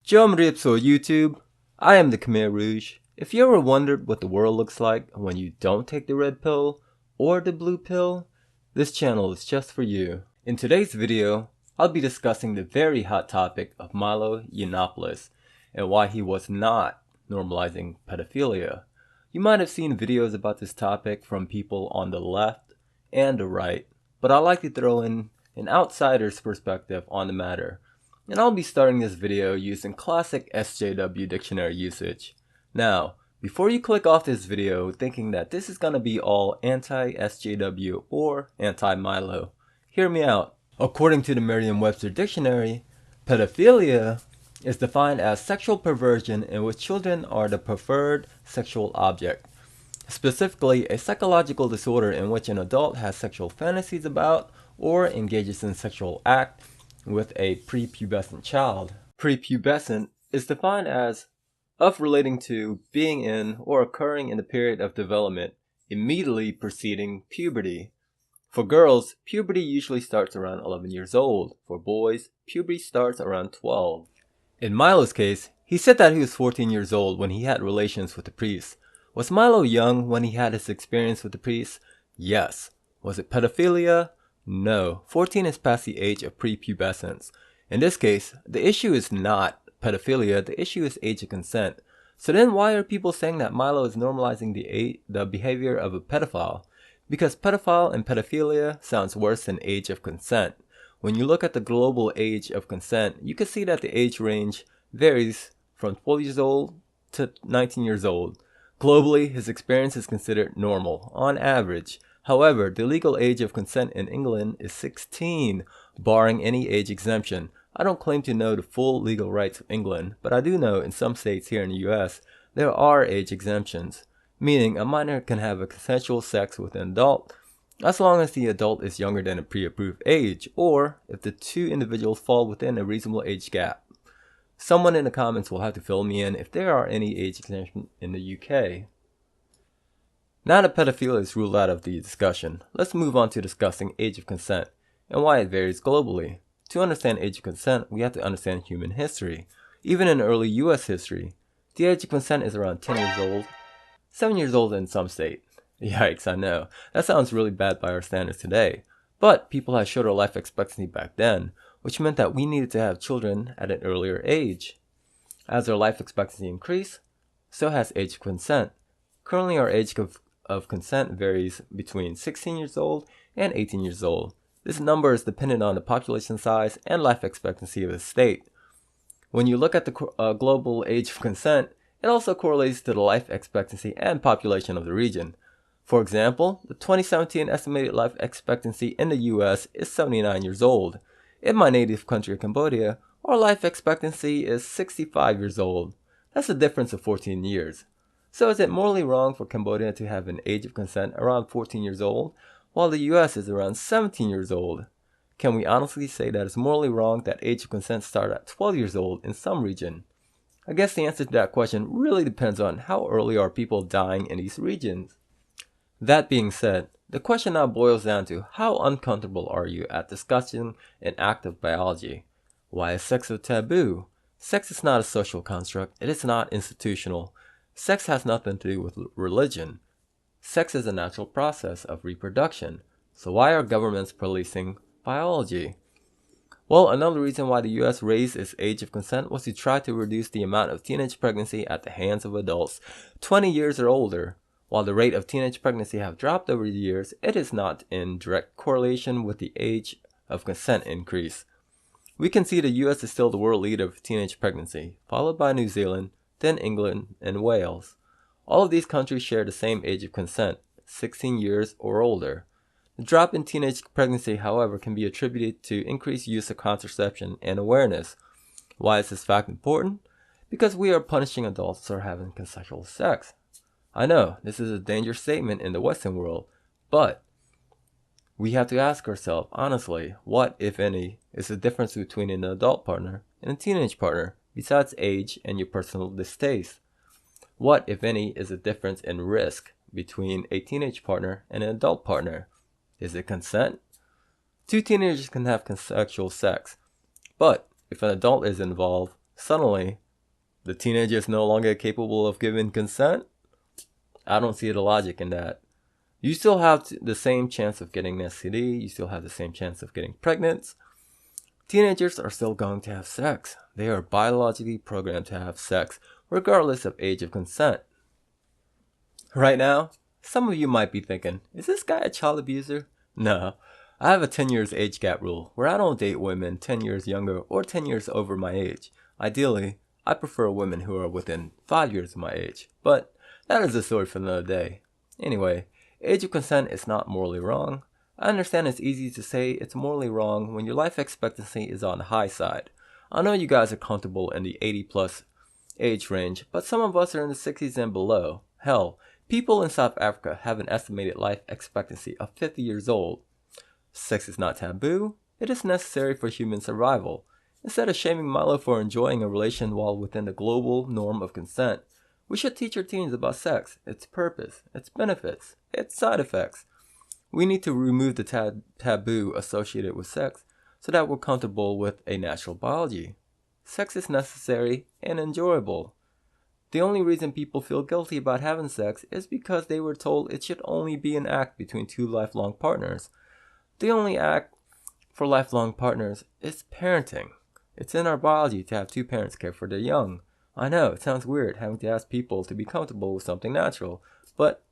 Jom Ripso YouTube, I am the Khmer Rouge. If you ever wondered what the world looks like when you don't take the red pill or the blue pill, this channel is just for you. In today's video, I'll be discussing the very hot topic of Milo Yiannopoulos and why he was not normalizing pedophilia. You might have seen videos about this topic from people on the left and the right, but I like to throw in an outsider's perspective on the matter. And I'll be starting this video using classic SJW dictionary usage. Now, before you click off this video thinking that this is going to be all anti-SJW or anti-Milo, hear me out. According to the Merriam-Webster dictionary, pedophilia is defined as sexual perversion in which children are the preferred sexual object. Specifically, a psychological disorder in which an adult has sexual fantasies about or engages in sexual act with a prepubescent child. Prepubescent is defined as of relating to, being in, or occurring in the period of development immediately preceding puberty. For girls, puberty usually starts around 11 years old. For boys, puberty starts around 12. In Milo's case, he said that he was 14 years old when he had relations with the priest. Was Milo young when he had his experience with the priest? Yes. Was it pedophilia? No. 14 is past the age of prepubescence. In this case, the issue is not pedophilia, the issue is age of consent. So then why are people saying that Milo is normalizing the behavior of a pedophile? Because pedophile and pedophilia sounds worse than age of consent. When you look at the global age of consent, you can see that the age range varies from 12 years old to 19 years old. Globally, his experience is considered normal, on average. However, the legal age of consent in England is 16, barring any age exemption. I don't claim to know the full legal rights of England, but I do know in some states here in the US, there are age exemptions, meaning a minor can have a consensual sex with an adult as long as the adult is younger than a pre-approved age, or if the two individuals fall within a reasonable age gap. Someone in the comments will have to fill me in if there are any age exemptions in the UK. Now that pedophilia is ruled out of the discussion, let's move on to discussing age of consent and why it varies globally. To understand age of consent, we have to understand human history. Even in early US history, the age of consent is around 10 years old, 7 years old in some states. Yikes, I know. That sounds really bad by our standards today. But people had shorter life expectancy back then, which meant that we needed to have children at an earlier age. As our life expectancy increased, so has age of consent. Currently, our age of consent varies between 16 years old and 18 years old. This number is dependent on the population size and life expectancy of the state. When you look at the global age of consent, it also correlates to the life expectancy and population of the region. For example, the 2017 estimated life expectancy in the US is 79 years old. In my native country, Cambodia, our life expectancy is 65 years old. That's a difference of 14 years. So is it morally wrong for Cambodia to have an age of consent around 14 years old, while the US is around 17 years old? Can we honestly say that it's morally wrong that age of consent starts at 12 years old in some region? I guess the answer to that question really depends on how early are people dying in these regions. That being said, the question now boils down to how uncomfortable are you at discussing an act of biology? Why is sex a taboo? Sex is not a social construct, it is not institutional. Sex has nothing to do with religion. Sex is a natural process of reproduction. So why are governments policing biology? Well, another reason why the US raised its age of consent was to try to reduce the amount of teenage pregnancy at the hands of adults 20 years or older. While the rate of teenage pregnancy have dropped over the years, it is not in direct correlation with the age of consent increase. We can see the US is still the world leader of teenage pregnancy, followed by New Zealand, then England and Wales. All of these countries share the same age of consent, 16 years or older. The drop in teenage pregnancy, however, can be attributed to increased use of contraception and awareness. Why is this fact important? Because we are punishing adults for having consensual sex. I know, this is a dangerous statement in the Western world, but we have to ask ourselves honestly, what, if any, is the difference between an adult partner and a teenage partner, besides age and your personal distaste? What, if any, is the difference in risk between a teenage partner and an adult partner? Is it consent? Two teenagers can have consensual sex, but if an adult is involved, Suddenly, the teenager is no longer capable of giving consent? I don't see the logic in that. You still have the same chance of getting an STD, you still have the same chance of getting pregnant. Teenagers are still going to have sex. They are biologically programmed to have sex, regardless of age of consent. Right now, some of you might be thinking, is this guy a child abuser? No, I have a 10 years age gap rule, where I don't date women 10 years younger or 10 years over my age. Ideally, I prefer women who are within 5 years of my age, but that is a story for another day. Anyway, age of consent is not morally wrong. I understand it's easy to say it's morally wrong when your life expectancy is on the high side. I know you guys are comfortable in the 80 plus age range, but some of us are in the 60s and below. Hell, people in South Africa have an estimated life expectancy of 50 years old. Sex is not taboo, it is necessary for human survival. Instead of shaming Milo for enjoying a relation while within the global norm of consent, we should teach our teens about sex, its purpose, its benefits, its side effects. We need to remove the taboo associated with sex so that we're comfortable with a natural biology. Sex is necessary and enjoyable. The only reason people feel guilty about having sex is because they were told it should only be an act between two lifelong partners. The only act for lifelong partners is parenting. It's in our biology to have two parents care for their young. I know, it sounds weird having to ask people to be comfortable with something natural, but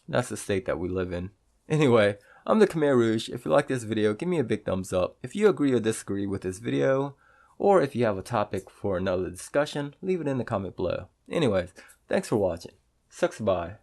that's the state that we live in. Anyway, I'm the Khmer Rouge. If you like this video, give me a big thumbs up. If you agree or disagree with this video, or if you have a topic for another discussion, leave it in the comment below. Anyways, thanks for watching. Sucks bye.